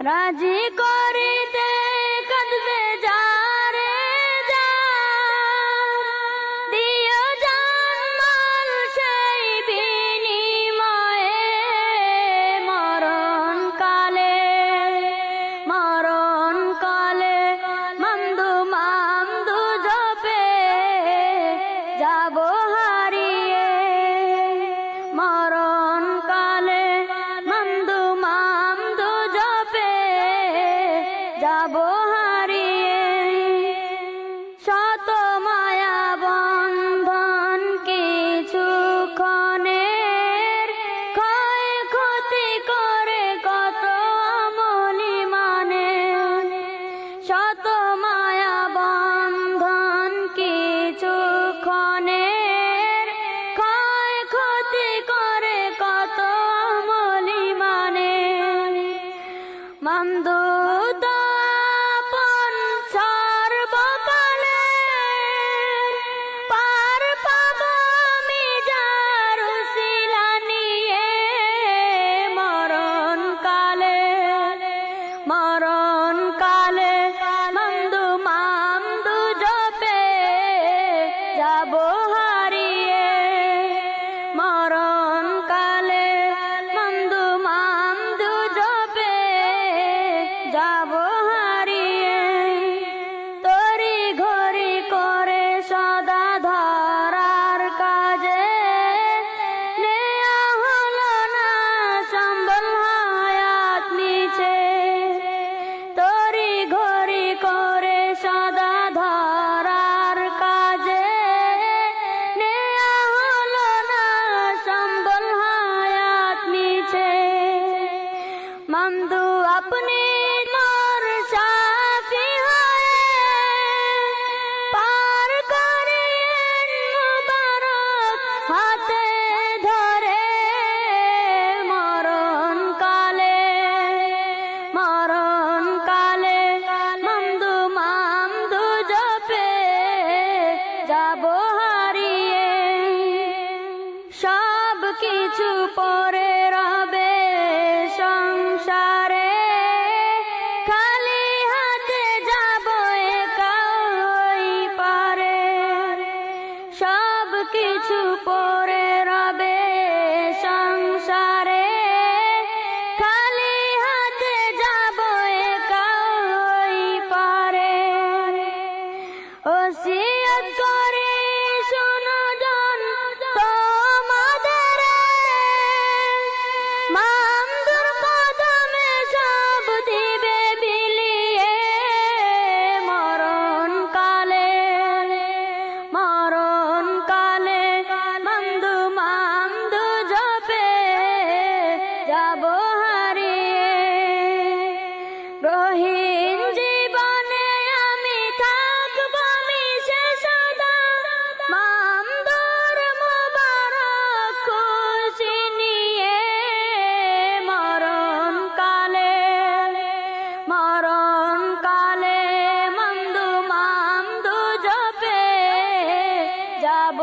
রাজি করিতে কাঁদবে যারে যার, দিও জানমাল সেই বিনিময়ে। মরণ কালে মামদু মামদু জপে যাব হারিয়ে। মরণ কালে মামদু মামদু জপে যাব হারিয়ে। শত মায়া বন্ধন কিছুক্ষণের ক্ষয় ক্ষতি করে কত আমলি মানে। শত মায়া বন্ধন কিছুক্ষণের ক্ষয় ক্ষতি করে কত আমলি মানে। মামদু আপন সর্বকালে পার পাব আমি যার উসিলা নিয়ে। মরণ কালে মামদু মামদু জপে যাব হারিয়ে। মরণ কালে মামদু মামদু জপে যাব হারিয়ে। তরি ঘড়ি করে সদা ধরার কাজে নেয়া হলো না সম্বল হায়াত নিচে। তরি ঘড়ি করে সদা ধরার কাজে নেয়া হলো না সম্বল হায়াত নিচে। মামদু আপনি মোর সাফি হয়ে পার করিয়েন মুবারক হাতে ধরে। মরণ কালে মামদু মামদু জপে যাব হারিয়ে। সব কিছু পরে রবে সংসারে, খালি হাতে যাব একা ওই পারে। সব কিছু পরে রবে সংসারে, খালি হাতে যাব একা ওই পারে। ওসিয়ত করে শোনো জন তোমাদের, মামদুর কদমে সব দিবে বিলিয়ে। মরণ কালে মামদু মামদু জপে যাব হারিয়ে। রহিন জীবনে আমি থাকব মিশে সদা, মামদুর মুবারক খুশি নিয়ে। মরণ কালে মামদু মামদু জপে যাব